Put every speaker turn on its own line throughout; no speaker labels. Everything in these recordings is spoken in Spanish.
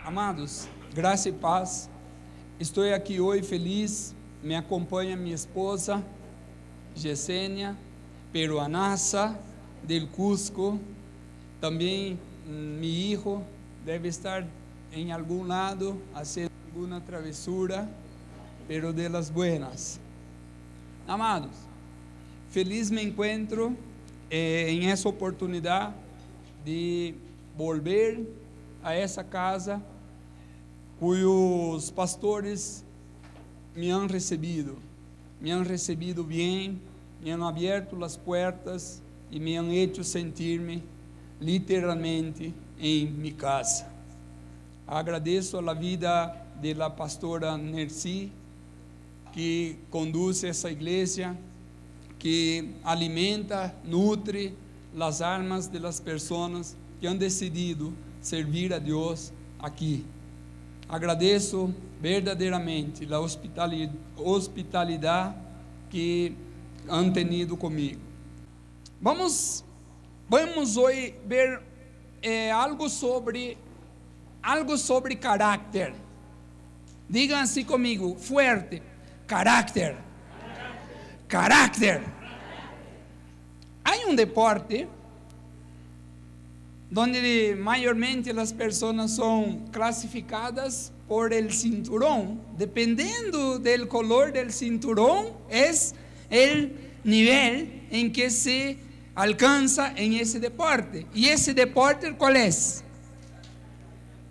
Amados, graça e paz. Estou aqui hoje feliz. Me acompanha minha esposa, Yesenia, peruanaza, del Cusco. Também meu filho deve estar em algum lado, fazendo alguma travessura, pero de las buenas. Amados, feliz me encuentro em essa oportunidade de volver a essa casa cujos pastores me han recebido bem, me han abierto as portas e me han hecho sentir-me literalmente em minha casa. Agradeço a vida de la pastora Nercy, que conduz essa igreja, que alimenta, nutre as almas de las pessoas que han decidido servir a Deus aqui. Agradeço verdadeiramente a hospitalidade que han tenido comigo. Vamos hoje ver algo sobre caráter. Digan assim comigo, fuerte, caráter. Caráter. Há deporte donde mayormente las personas son clasificadas por el cinturón. Dependiendo del color del cinturón, es el nivel en que se alcanza en ese deporte. ¿Y ese deporte cuál es?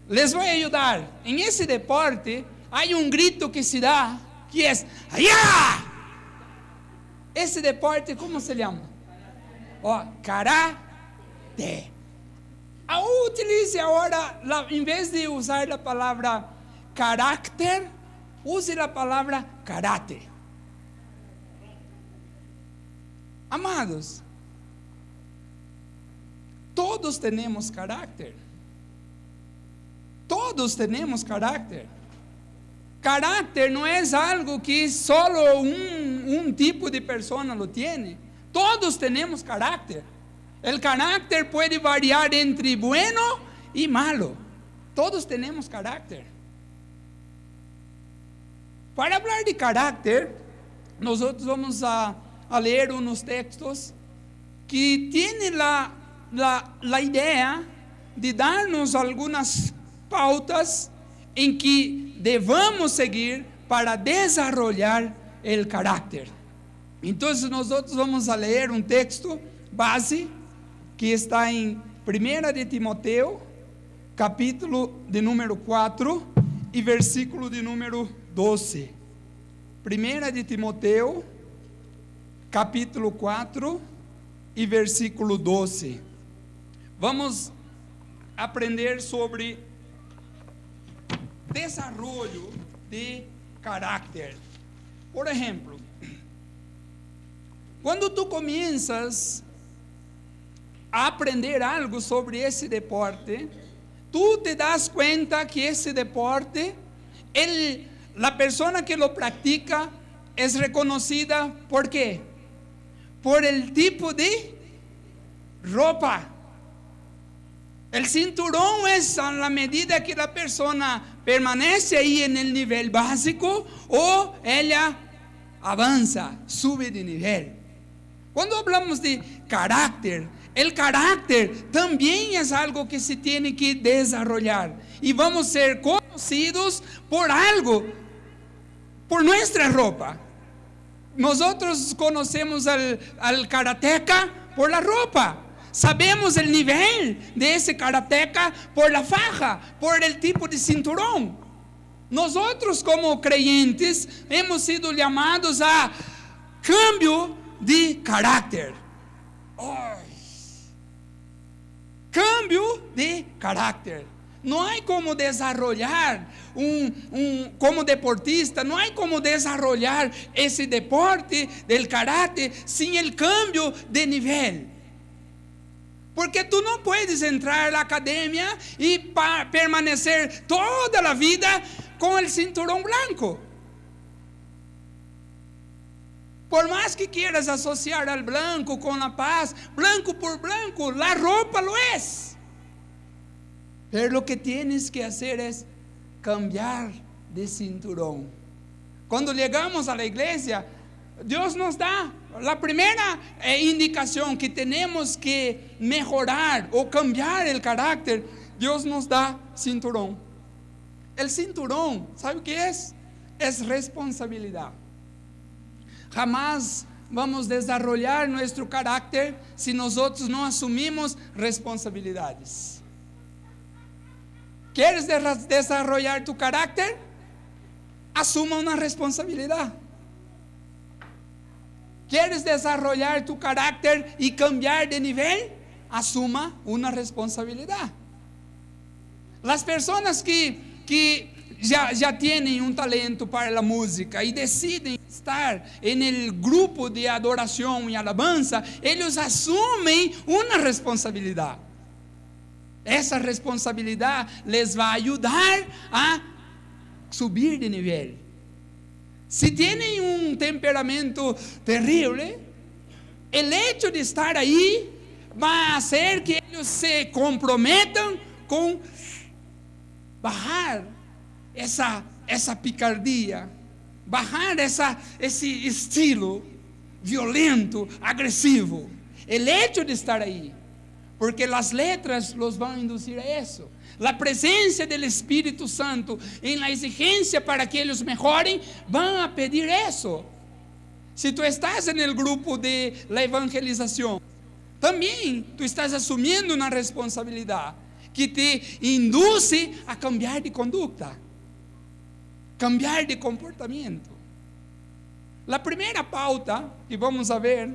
Les voy a ayudar. En ese deporte hay un grito que se da, que es ¡allá! Ese deporte, ¿cómo se llama? Karate. Utilize agora, em vez de usar a palavra caráter, use a palavra caráter. Amados, todos temos caráter. Todos temos caráter. Caráter não é algo que solo um tipo de pessoa lo tiene. Todos temos caráter. El carácter puede variar entre bueno y malo. Todos tenemos carácter. Para hablar de carácter, nosotros vamos a leer unos textos que tienen la idea de darnos algunas pautas en que debamos seguir para desarrollar el carácter. Entonces nosotros vamos a leer un texto base que está em 1 de Timoteo, capítulo de número 4 e versículo de número 12. 1 de Timoteo, capítulo 4 e versículo 12. Vamos aprender sobre desarrollo de caráter. Por exemplo, quando tu comienzas a aprender algo sobre esse deporte, tú te das cuenta que esse deporte, la persona que lo practica es reconocida, ¿por qué? Por el tipo de ropa. El cinturón es a la medida que la persona permanece ahí en el nivel básico o ella avanza, sube de nivel. Cuando hablamos de carácter, el carácter también es algo que se tiene que desarrollar. Y vamos a ser conocidos por algo, por nuestra ropa. Nosotros conocemos al karateca por la ropa. Sabemos el nivel de ese karateca por la faja, por el tipo de cinturón. Nosotros como creyentes hemos sido llamados a cambio de carácter. Cambio de carácter. Não há como desarrollar como deportista, não há como desarrollar esse deporte del caráter sem el cambio de nível. Porque tu não puedes entrar na academia e permanecer toda a vida com el cinturón blanco. Por más que quieras asociar al blanco con la paz, blanco por blanco, la ropa lo es. Pero lo que tienes que hacer es cambiar de cinturón. Cuando llegamos a la iglesia, Dios nos da la primera indicación que tenemos que mejorar o cambiar el carácter. Dios nos da cinturón. El cinturón, ¿sabe qué es? Es responsabilidad. Jamás vamos a desarrollar nuestro carácter si nosotros no asumimos responsabilidades. ¿Quieres desarrollar tu carácter? Asuma una responsabilidad. ¿Quieres desarrollar tu carácter y cambiar de nivel? Asuma una responsabilidad. Las personas que ya tienen un talento para la música y deciden estar en el grupo de adoración y alabanza, ellos asumen una responsabilidad. Esa responsabilidad les va a ayudar a subir de nivel. Si tienen un temperamento terrible, el hecho de estar ahí va a hacer que ellos se comprometan con bajar esa picardía, bajar ese estilo violento, agresivo. El hecho de estar ahí, porque las letras los van a inducir a eso. La presencia del Espíritu Santo en la exigencia para que ellos mejoren, van a pedir eso. Si tú estás en el grupo de la evangelización, también tú estás asumiendo una responsabilidad que te induce a cambiar de conducta, cambiar de comportamiento. La primera pauta que vamos a ver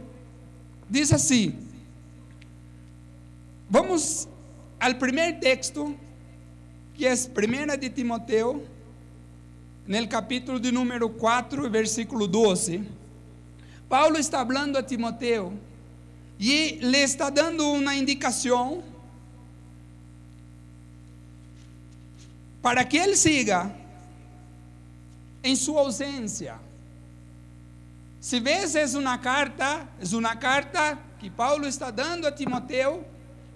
dice así. Vamos al primer texto, que es 1 de Timoteo, en el capítulo de número 4, versículo 12. Paulo está hablando a Timoteo y le está dando una indicación para que él siga en su ausencia. Si ves, es una carta que Paulo está dando a Timoteo.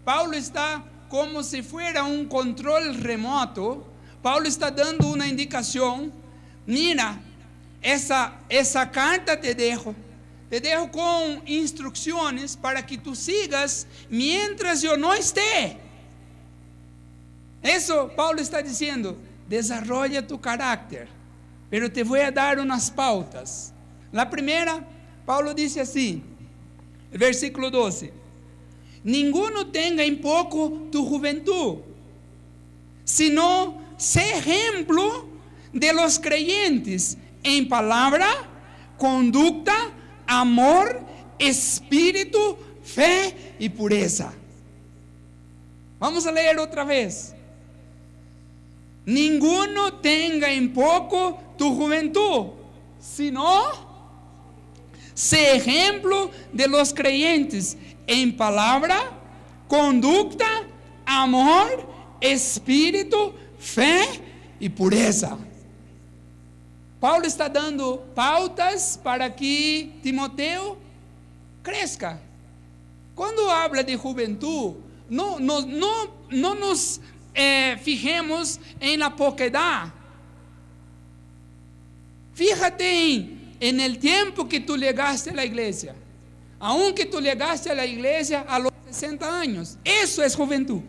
Paulo está como si fuera un control remoto. Paulo está dando una indicación. Mira, esa carta te dejo con instrucciones para que tú sigas mientras yo no esté. Eso Paulo está diciendo, desarrolla tu carácter, pero te voy a dar unas pautas. La primera, Paulo dice así, el versículo 12: ninguno tenga en poco tu juventud, sino sé ejemplo de los creyentes en palabra, conducta, amor, espíritu, fe y pureza. Vamos a leer otra vez. Ninguno tenga en poco tu juventud, sino sé ejemplo de los creyentes en palabra, conducta, amor, espíritu, fe y pureza. Paulo está dando pautas para que Timoteo crezca. Cuando habla de juventud, no nos fijemos en la poquedad. Fíjate en el tiempo que tú llegaste a la iglesia. Aunque tú llegaste a la iglesia a los 60 años, eso es juventud.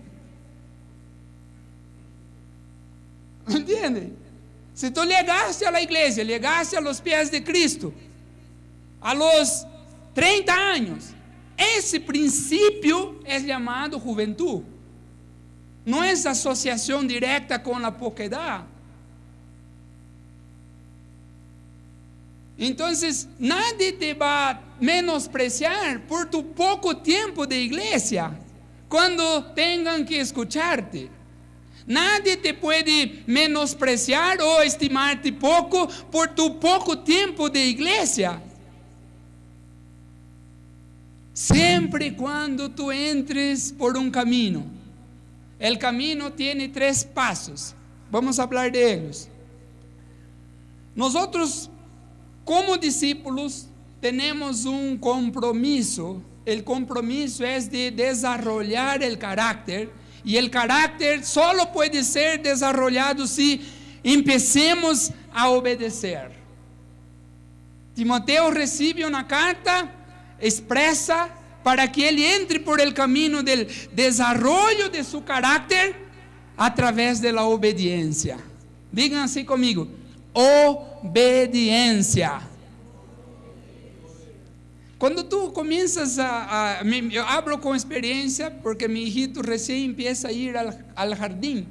¿Entiende? Si tú llegaste a la iglesia, llegaste a los pies de Cristo a los 30 años, ese principio es llamado juventud. No es asociación directa con la poquedad. Entonces, nadie te va a menospreciar por tu poco tiempo de iglesia cuando tengan que escucharte. Nadie te puede menospreciar o estimarte poco por tu poco tiempo de iglesia. Siempre y cuando tú entres por un camino, el camino tiene 3 pasos. Vamos a hablar de ellos. Nosotros, como discípulos, tenemos un compromiso. El compromiso es de desarrollar el carácter Y el carácter solo puede ser desarrollado si empecemos a obedecer. Timoteo recibe una carta expresa para que él entre por el camino del desarrollo de su carácter a través de la obediencia. Digan así conmigo: obediencia. Cuando tú comienzas yo hablo con experiencia porque mi hijito recién empieza a ir al jardín.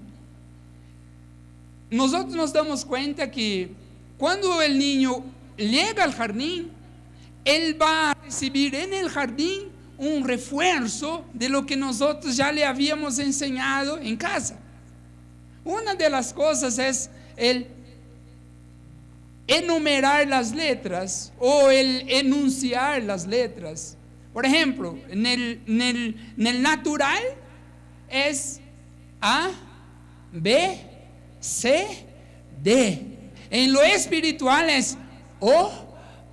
Nosotros nos damos cuenta que cuando el niño llega al jardín, él va a recibir en el jardín un refuerzo de lo que nosotros ya le habíamos enseñado en casa. Una de las cosas es el enumerar las letras o el enunciar las letras. Por ejemplo, en el natural es A, B, C, D. En lo espiritual es O,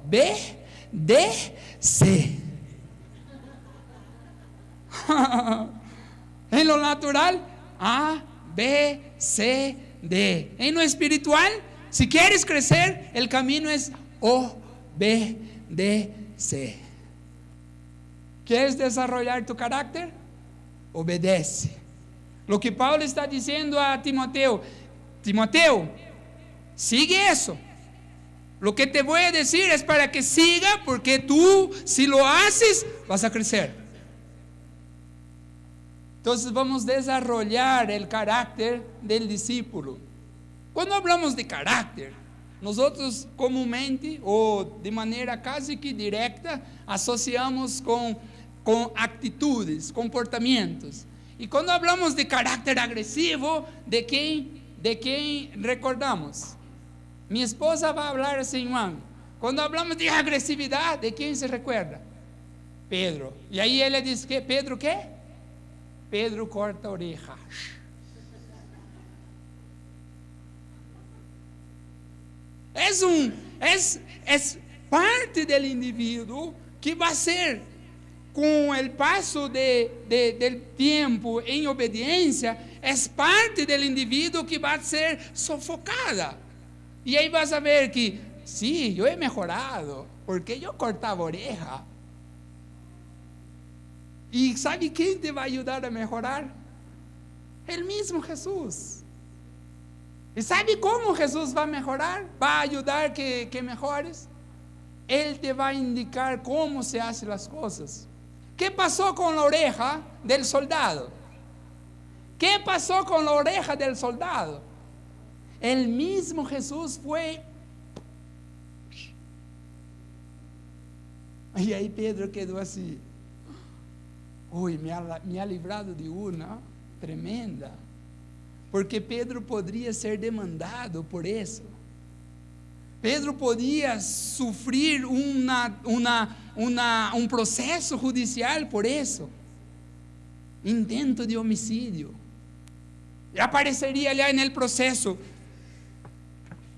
B, D, C. En lo natural, A, B, C, D. En lo espiritual, si quieres crecer, el camino es O, B, D, C. ¿Quieres desarrollar tu carácter? Obedece. Lo que Pablo está diciendo a Timoteo: Timoteo, sigue eso. Lo que te voy a decir es para que siga, porque tú, si lo haces, vas a crecer. Entonces vamos a desarrollar el carácter del discípulo. Cuando hablamos de carácter, nosotros comúnmente o de manera casi que directa asociamos con actitudes, comportamientos. Y cuando hablamos de carácter agresivo, ¿de quién recordamos? Mi esposa va a hablar así, Juan. Cuando hablamos de agresividad, ¿de quién se recuerda? Pedro. Y ahí él le dice, ¿qué? ¿Pedro qué? Pedro corta oreja. Es parte del individuo que va a ser, con el paso del tiempo en obediencia, es parte del individuo que va a ser sofocada. Y ahí vas a ver que, sí, yo he mejorado, porque yo cortaba oreja. ¿Y sabe quién te va a ayudar a mejorar? El mismo Jesús. ¿Y sabe cómo Jesús va a mejorar? Va a ayudar que mejores. Él te va a indicar cómo se hacen las cosas. ¿Qué pasó con la oreja del soldado? ¿Qué pasó con la oreja del soldado? El mismo Jesús fue. Y ahí Pedro quedó así. Uy, me ha librado de una tremenda. Porque Pedro podría ser demandado por eso. Pedro podía sufrir un proceso judicial por eso. Intento de homicidio. Y aparecería allá en el proceso: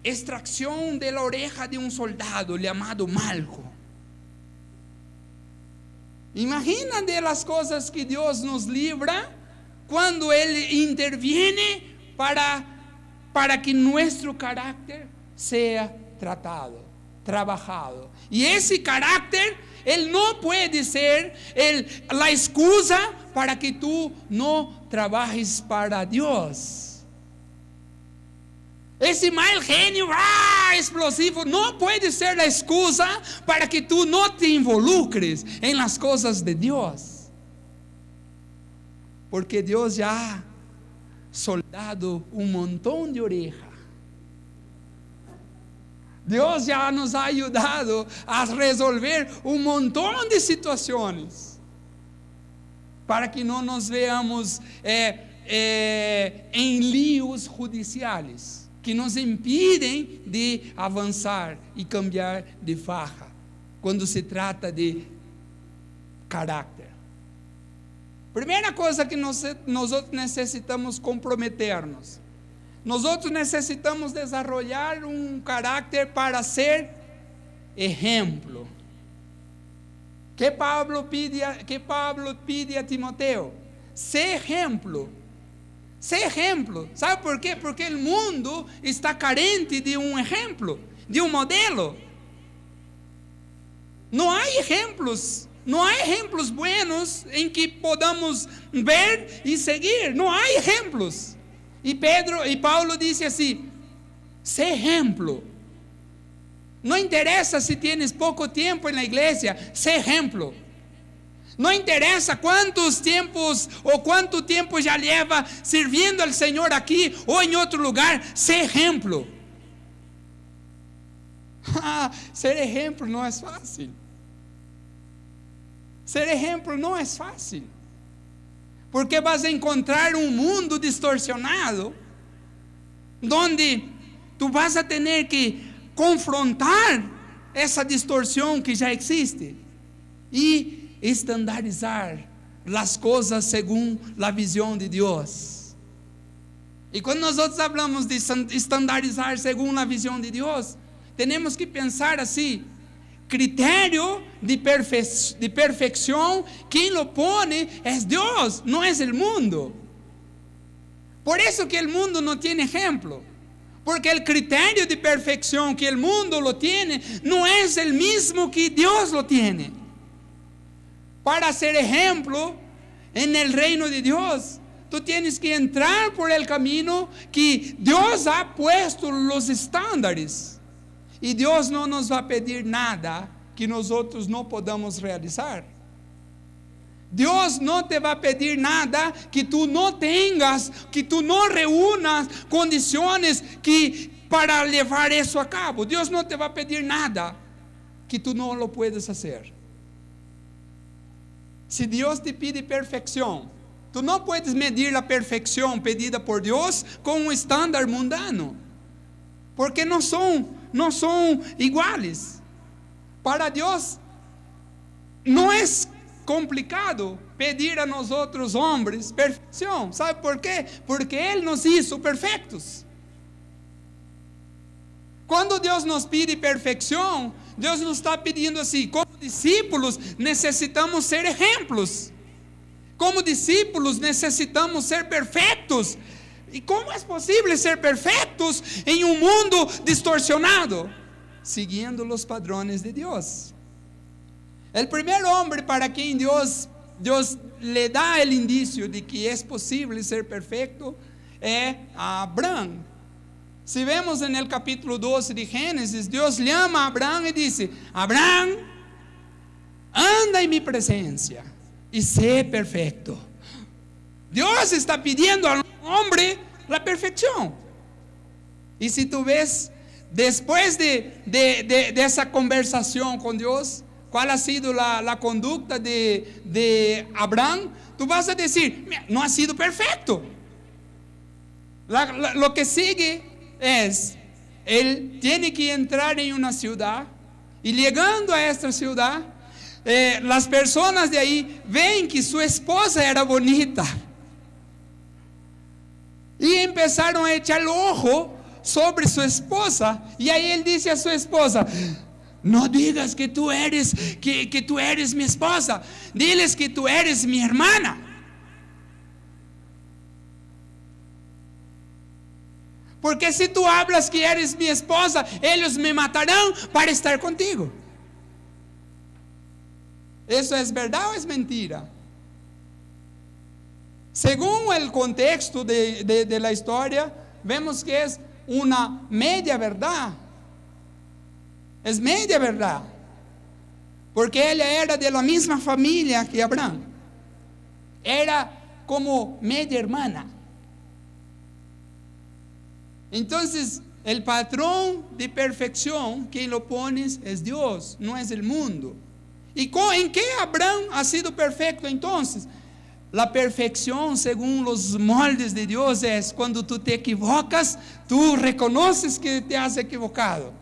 extracción de la oreja de un soldado llamado Malco. Imagínate las cosas que Dios nos libra cuando Él interviene para que nuestro carácter sea tratado, trabajado. Y ese carácter, Él no puede ser la excusa para que tú no trabajes para Dios. Ese mal genio, explosivo, no puede ser la excusa para que tú no te involucres en las cosas de Dios. Porque Dios ya ha soldado un montón de orejas. Dios ya nos ha ayudado a resolver un montón de situaciones para que no nos veamos en líos judiciales que nos impiden de avanzar y cambiar de faja cuando se trata de carácter. Primeira coisa que nós necessitamos comprometernos. Nosotros necesitamos desarrollar un carácter para ser ejemplo. ¿Qué Pablo pide a Timoteo? Sé ejemplo Sé ejemplo. ¿Sabe por qué? Porque el mundo está carente de un ejemplo, de un modelo. No hay ejemplos. No hay ejemplos buenos en que podamos ver y seguir. No hay ejemplos. Y Pablo dice así: sé ejemplo. No interesa si tienes poco tiempo en la iglesia, sé ejemplo. No interesa cuántos tiempos o cuánto tiempo ya lleva sirviendo al Señor aquí o en otro lugar, sé ejemplo. Ser ejemplo no es fácil. Ser ejemplo no es fácil. Porque vas a encontrar un mundo distorsionado donde tú vas a tener que confrontar esa distorsión que ya existe y estandarizar las cosas según la visión de Dios. Y cuando nosotros hablamos de estandarizar según la visión de Dios, tenemos que pensar así: critério de perfección, quien lo pone es Dios, no es el mundo. Por eso que el mundo no tiene ejemplo, porque el criterio de perfección que el mundo lo tiene no es el mismo que Dios lo tiene. Para ser ejemplo en el reino de Dios, tú tienes que entrar por el camino que Dios ha puesto los estándares. Y Dios no nos va a pedir nada que nosotros no podamos realizar. Dios no te va a pedir nada que tú no tengas, que tú no reúnas condiciones para llevar eso a cabo. Dios no te va a pedir nada que tú no lo puedes hacer. Si Dios te pide perfección, tú no puedes medir la perfección pedida por Dios con un estándar mundano, porque no son iguales. Para Dios no es complicado pedir a nosotros hombres perfección. ¿Sabe por qué? Porque Él nos hizo perfectos. Cuando Dios nos pide perfección, Dios nos está pidiendo así: como discípulos necesitamos ser ejemplos. Como discípulos necesitamos ser perfectos. ¿Y cómo es posible ser perfectos en un mundo distorsionado? Siguiendo los padrones de Dios. El primer hombre para quien Dios le da el indicio de que es posible ser perfecto es Abraham. Si vemos en el capítulo 12 de Génesis, Dios llama a Abraham y dice: Abraham, anda en mi presencia y sé perfecto. Dios está pidiendo al hombre la perfección. Y si tú ves, después de esa conversación con Dios, cuál ha sido la conducta de Abraham, tú vas a decir: no ha sido perfecto. Lo que sigue es, él tiene que entrar en una ciudad, y llegando a esta ciudad, las personas de ahí ven que su esposa era bonita, y empezaron a echar ojo sobre su esposa. Y ahí él dice a su esposa: no digas que tú eres mi esposa, diles que tú eres mi hermana. Porque si tú hablas que eres mi esposa, ellos me matarán para estar contigo. ¿Eso es verdad o es mentira? Según el contexto de la historia, vemos que es una media verdad. Es media verdad. Porque ella era de la misma familia que Abraham. Era como media hermana. Entonces, el patrón de perfección, quien lo pones es Dios, no es el mundo. ¿Y en qué Abraham ha sido perfecto entonces? La perfección según los moldes de Dios es cuando tú te equivocas, tú reconoces que te has equivocado.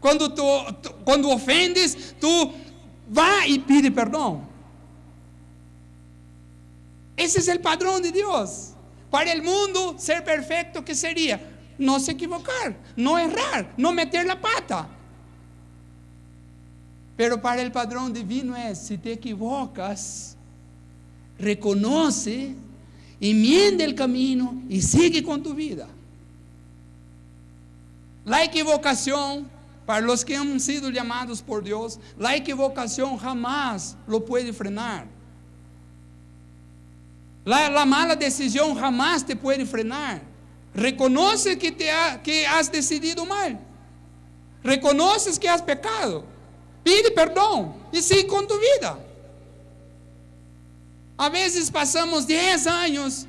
Cuando ofendes, tú vas y pide perdón. Ese es el patrón de Dios. Para el mundo, ser perfecto, ¿qué sería? No se equivocar, no errar, no meter la pata. Pero para el padrón divino es: si te equivocas, reconoce enmienda el camino y sigue con tu vida. La equivocación, para los que han sido llamados por Dios, la equivocación jamás lo puede frenar. La mala decisión jamás te puede frenar. Reconoce que has decidido mal. Reconoces que has pecado. Pide perdón y sigue con tu vida. A veces pasamos 10 años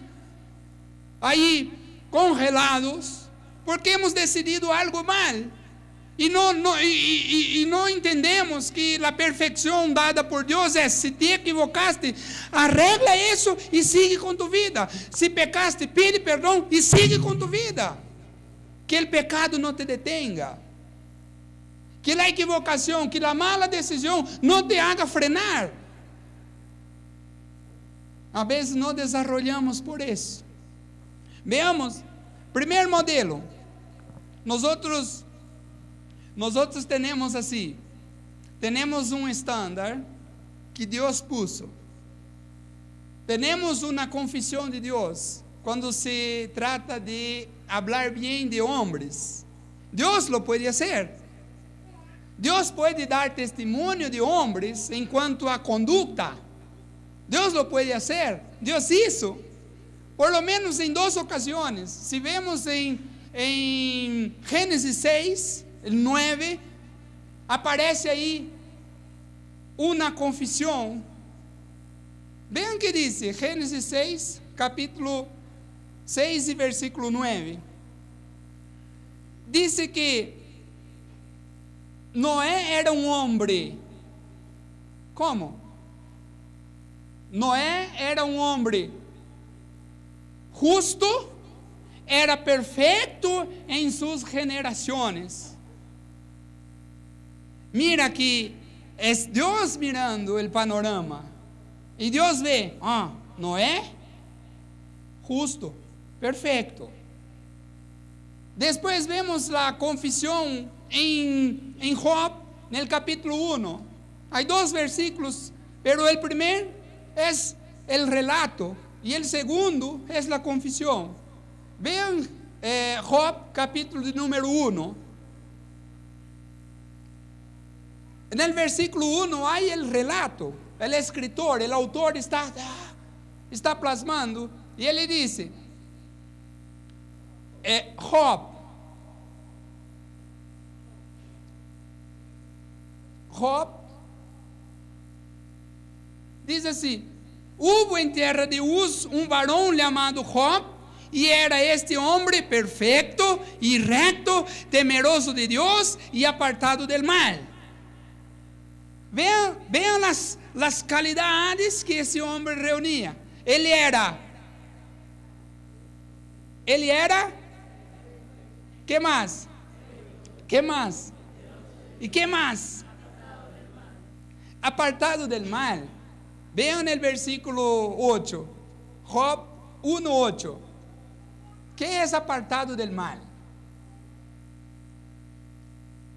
ahí congelados porque hemos decidido algo mal. Y no entendemos que la perfección dada por Dios es: si te equivocaste, arregla eso y sigue con tu vida. Si pecaste, pide perdón y sigue con tu vida. Que el pecado no te detenga. Que la equivocación, que la mala decisión no te haga frenar. A veces no desarrollamos por eso. Veamos, primer modelo. Nosotros tenemos así, tenemos un estándar que Dios puso. Tenemos una confesión de Dios cuando se trata de hablar bien de hombres. Dios lo puede hacer. Dios puede dar testimonio de hombres en cuanto a conducta. Dios lo puede hacer. Dios hizo, por lo menos en 2 ocasiones. Si vemos en Génesis 6, el 9, aparece ahí una confesión. Vean que dice Génesis 6, capítulo 6 y versículo 9. Dice que Noé era un hombre. ¿Cómo? Noé era un hombre justo, era perfecto en sus generaciones. Mira que es Dios mirando el panorama. Y Dios ve, Noé, justo, perfecto. Después vemos la confesión en Job, en el capítulo 1. Hay 2 versículos, pero el primer es el relato y el segundo es la confesión. Vean Job, capítulo número 1. En el versículo 1 hay el relato. El escritor, el autor está plasmando. Y él le dice, Job dice así: hubo en tierra de Uz un varón llamado Job, y era este hombre perfecto y recto, temeroso de Dios y apartado del mal. Vean las calidades que ese hombre reunía. Él era, ¿qué más? ¿Qué más? ¿Y qué más? Apartado del mal. Vean el versículo 8, Job 1:8. ¿Qué es apartado del mal?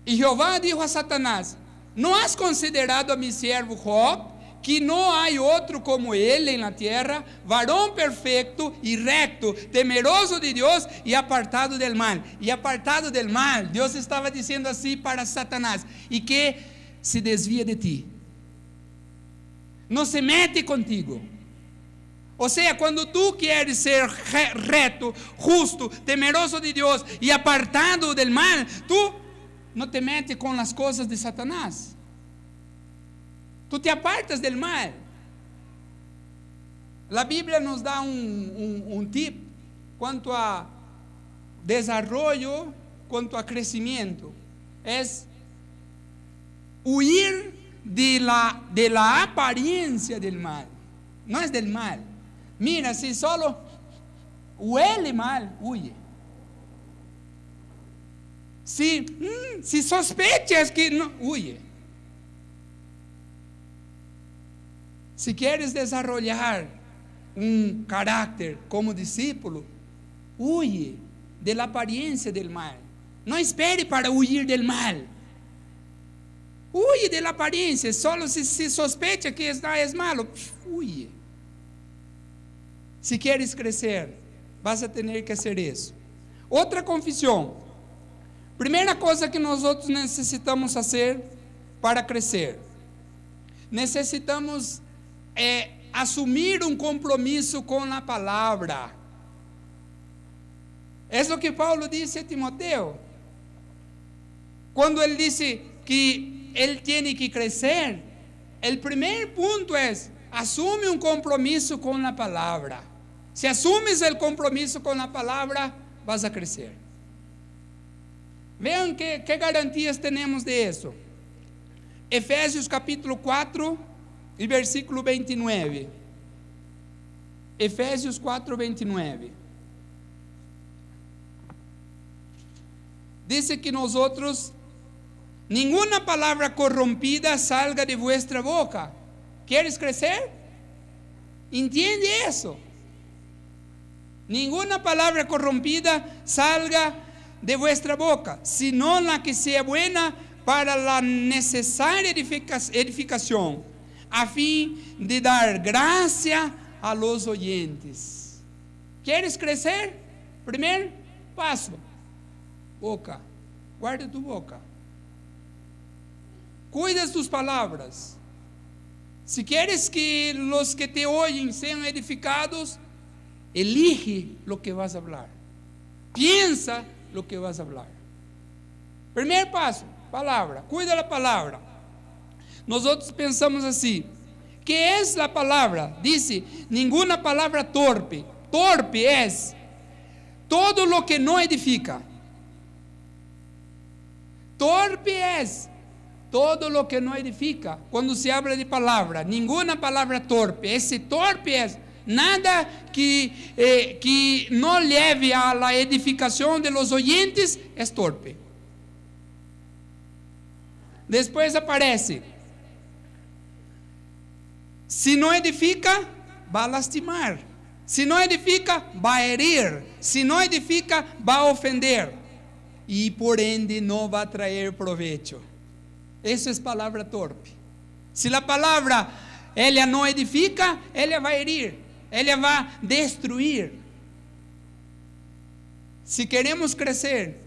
Y Jehová dijo a Satanás: ¿no has considerado a mi siervo Job, que no hay otro como él en la tierra, varón perfecto y recto, temeroso de Dios y apartado del mal? Y apartado del mal, Dios estaba diciendo así para Satanás: y que se desvía de ti, no se mete contigo. O sea, cuando tú quieres ser recto, justo, temeroso de Dios y apartado del mal, tú no te metes con las cosas de Satanás. Tú te apartas del mal. La Biblia nos da un tip cuanto a desarrollo, cuanto a crecimiento. Es huir de la apariencia del mal. No es del mal. Mira, si solo huele mal, huye. Si sospechas que no, huye. Si quieres desarrollar un carácter como discípulo, huye de la apariencia del mal. No espere para huir del mal. Huye de la apariencia. Solo si sospecha que es malo, huye. Si quieres crecer, vas a tener que hacer eso. Outra confissão. Primeira coisa que nós outros necessitamos fazer para crescer. Necessitamos assumir um compromisso com a palavra. É o que Paulo disse a Timoteo. Quando ele disse que ele tem que crescer, o primeiro ponto é: assume um compromisso com a palavra. Se assumes o compromisso com a palavra, vas a crescer. Vean que garantias temos de isso. Efésios capítulo 4 e versículo 29. Efésios 4, 29. Dice que nosotros, ninguna palavra corrompida salga de vuestra boca. ¿Quieres crecer? Entiende eso. Ninguna palabra corrompida salga de vuestra boca, sino la que sea buena para la necesaria edificación, a fin de dar gracia a los oyentes. ¿Quieres crecer? Primer paso, boca. Guarda tu boca. Cuida tus palabras. Si quieres que los que te oyen sean edificados, elige lo que vas a hablar. Piensa lo que vas a hablar. Primer paso, palavra. Cuida da palavra. Nós outros pensamos assim: que é a palavra? Dice, nenhuma palavra torpe. Torpe é todo lo que não edifica. Torpe é todo lo que não edifica. Quando se habla de palavra, nenhuma palavra torpe. Esse torpe é nada que não leve a la edificação de los oyentes, é torpe. Depois aparece: se não edifica, vai lastimar. Se não edifica, vai herir. Se não edifica, vai ofender. E por ende não vai trazer proveito. Isso é palavra torpe. Se a palavra ela não edifica, ela vai herir, ela vai destruir. Se queremos crescer,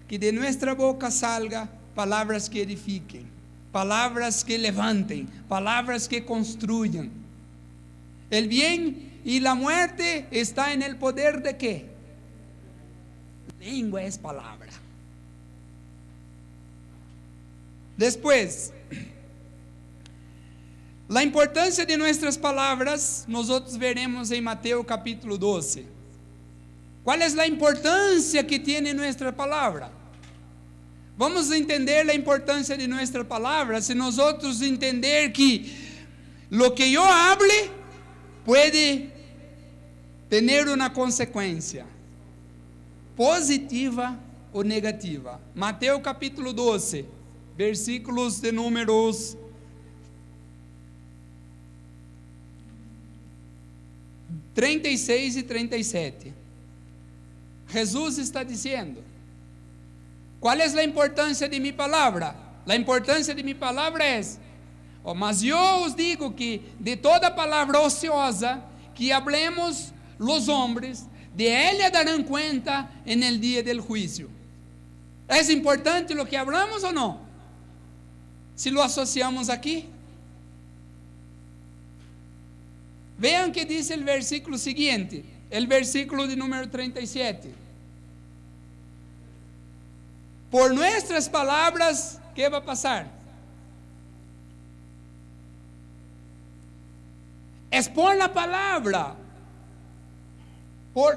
que de nossa boca salga palavras que edifiquem, palavras que levantem, palavras que construyan. El bien y la muerte está en el poder de qué? Lengua es palabra. Después, la importância de nuestras palavras, nosotros veremos em Mateus capítulo 12. ¿Cuál es la importancia que tiene nuestra palabra? Vamos entender a importância de nossa palavra se nós outros entender que lo que eu hable pode ter uma consequência positiva ou negativa. Mateus capítulo 12, versículos de números 36 e 37. Jesus está dizendo: qual é a importância de minha palavra? A importância de minha palavra é: mas eu os digo que de toda palavra ociosa que hablemos los hombres, de ella darão conta en el dia del juicio. ¿É importante lo que hablamos ou não? Se lo associamos aqui. Vean que diz o versículo seguinte, o versículo de número 37. Por nuestras palavras, ¿qué va a pasar? Es por la palabra.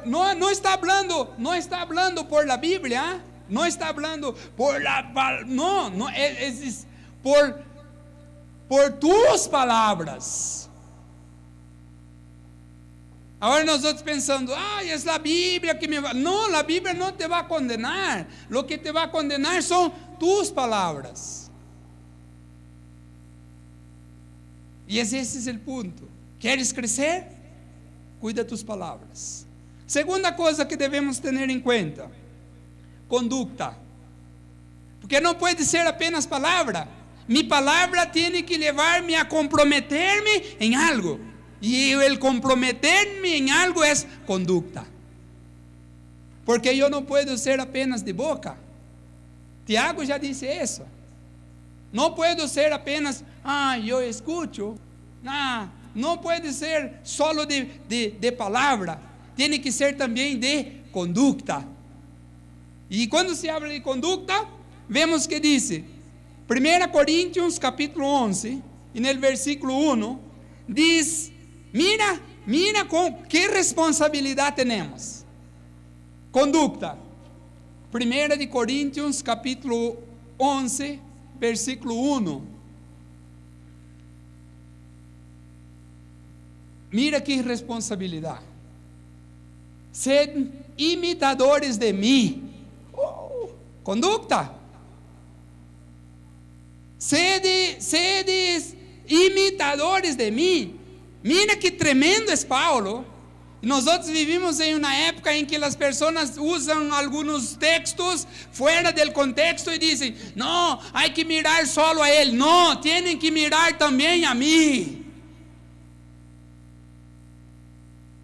No está hablando por la Biblia, no está hablando por la no, es por tus palavras. Agora nós outros pensando: é a Bíblia que me vai. Não, a Bíblia não te vai condenar. Lo que te vai condenar são tus palavras. E esse é o ponto. ¿Queres crescer? Cuida tus palavras. Segunda coisa que devemos ter em conta: conduta. Porque não pode ser apenas palavra. Mi palavra tem que levar-me a comprometer-me em algo. y el comprometerme en algo es conducta. Porque yo no puedo ser apenas de boca. Tiago ya dice eso. No puedo ser apenas, yo escucho. No puede ser solo de palabra. Tiene que ser también de conducta. Y cuando se habla de conducta, vemos que dice, 1 Corintios capítulo 11, en el versículo 1, dice, mira con qué responsabilidad tenemos. Conducta. 1 Corintios capítulo 11, versículo 1. Mira que responsabilidad. Sed imitadores de mí. Conducta. Sedes imitadores de mí. Mira que tremendo es Paulo. Nosotros vivimos en una época en que las personas usan algunos textos fuera del contexto y dicen, no, hay que mirar solo a él. No, tienen que mirar también a mí.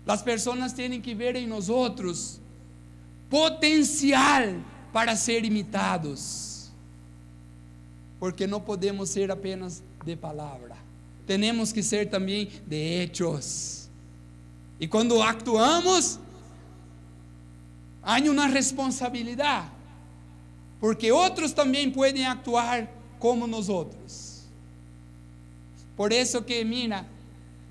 Las personas tienen que ver en nosotros potencial para ser imitados. Porque no podemos ser apenas de palabra. Tenemos que ser también de hechos. Y cuando actuamos, hay una responsabilidad. Porque otros también pueden actuar como nosotros. Por eso que, mira,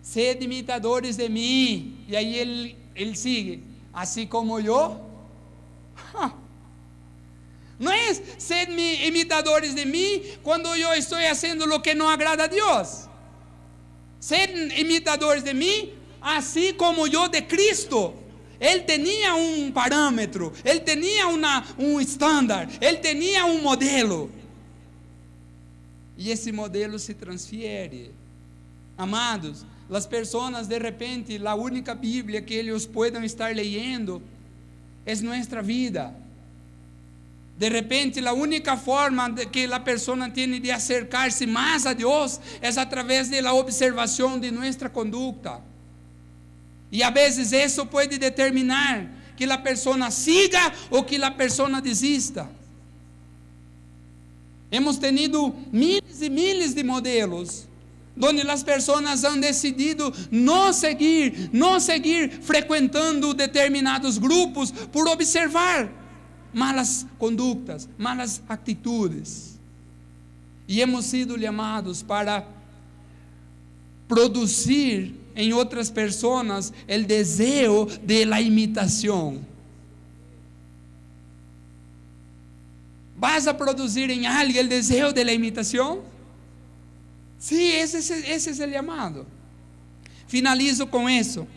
sed imitadores de mí. Y ahí él sigue, así como yo. No es sed imitadores de mí cuando yo estoy haciendo lo que no agrada a Dios. Sed imitadores de mí, así como yo de Cristo. Él tenía un parámetro, él tenía un estándar, él tenía un modelo. Y ese modelo se transfiere. Amados, las personas de repente, la única Biblia que ellos puedan estar leyendo es nuestra vida. De repente, la única forma que la persona tiene de acercarse más a Dios es a través de la observación de nuestra conducta. Y a veces eso puede determinar que la persona siga o que la persona desista. Hemos tenido miles y miles de modelos donde las personas han decidido no seguir frecuentando determinados grupos por observar malas conductas, malas atitudes. Y hemos sido llamados para producir en otras personas el deseo de la imitación. ¿Vas a producir en alguien el deseo de la imitación? Sí, ese es el llamado. Finalizo con eso.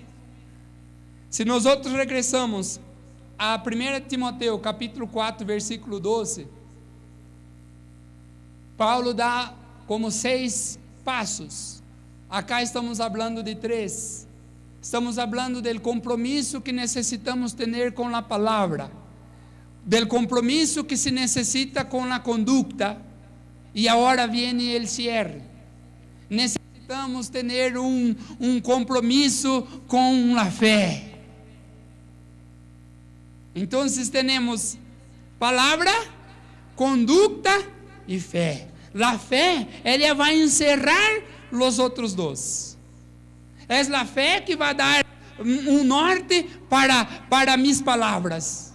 Si nosotros regresamos a 1 Timoteo capítulo 4 versículo 12, Paulo dá como 6 pasos. Acá estamos hablando de 3. Estamos hablando del compromiso que necesitamos tener con la palabra, del compromiso que se necesita con la conducta, y ahora viene el cierre. Necesitamos tener un compromiso con la fe. Entonces tenemos palabra, conducta y fe. La fe, ella va a encerrar los otros 2. Es la fe que va a dar un norte para mis palabras.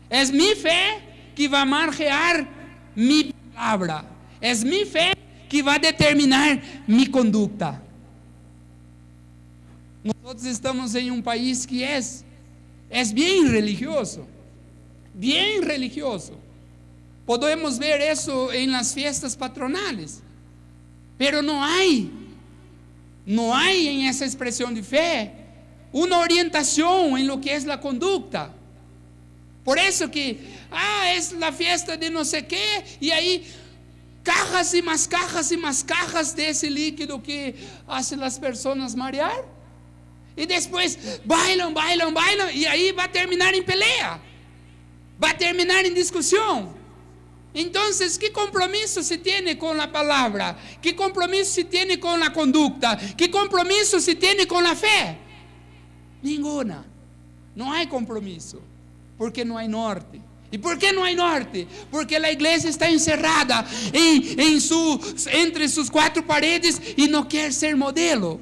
Es mi fe que va a marcar mi palabra. Es mi fe que va a determinar mi conducta. Nosotros estamos en un país que es bien religioso. Bien religioso. Podemos ver eso en las fiestas patronales. Pero no hay en esa expresión de fe una orientación en lo que es la conducta. Por eso que es la fiesta de no sé qué, y ahí cajas y más cajas de ese líquido que hacen las personas marear, y después bailan, y ahí va a terminar en pelea, va a terminar en discusión. Entonces, ¿qué compromiso se tiene con la palabra? ¿Qué compromiso se tiene con la conducta? ¿Qué compromiso se tiene con la fe? Ninguna. No hay compromiso, porque no hay norte. ¿Y por qué no hay norte? Porque la iglesia está encerrada entre sus cuatro paredes y no quiere ser modelo.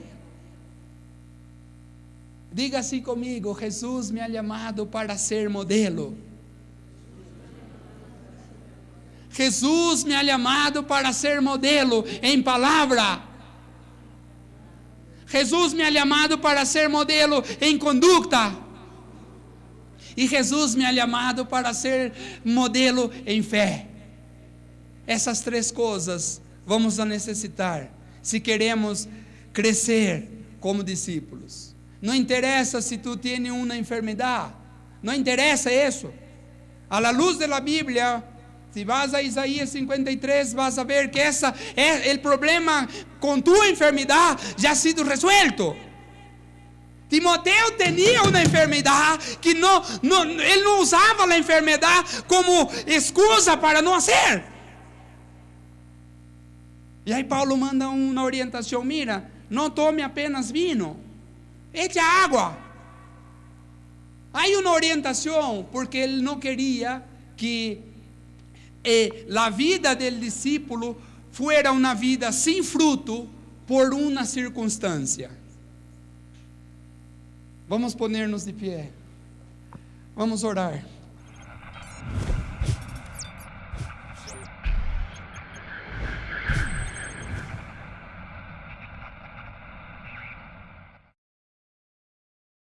Diga así conmigo: Jesús me ha llamado para ser modelo. Jesús me ha llamado para ser modelo en palabra. Jesús me ha llamado para ser modelo en conducta. E Jesus me ha chamado para ser modelo em fé. Essas três coisas vamos a necessitar se queremos crescer como discípulos. Não interessa se tu tens uma enfermidade, não interessa isso. A la luz da Bíblia, se vas a Isaías 53, vas a ver que essa é o problema com tua enfermidade já sido resuelto. Timoteo tinha uma enfermidade que ele não usava a enfermidade como excusa para não fazer. E aí Paulo manda uma orientação: mira, não tome apenas vinho, eche água. Há uma orientação, porque ele não queria que a vida do discípulo fuera uma vida sem fruto por uma circunstância. Vamos poner-nos de pé. Vamos orar.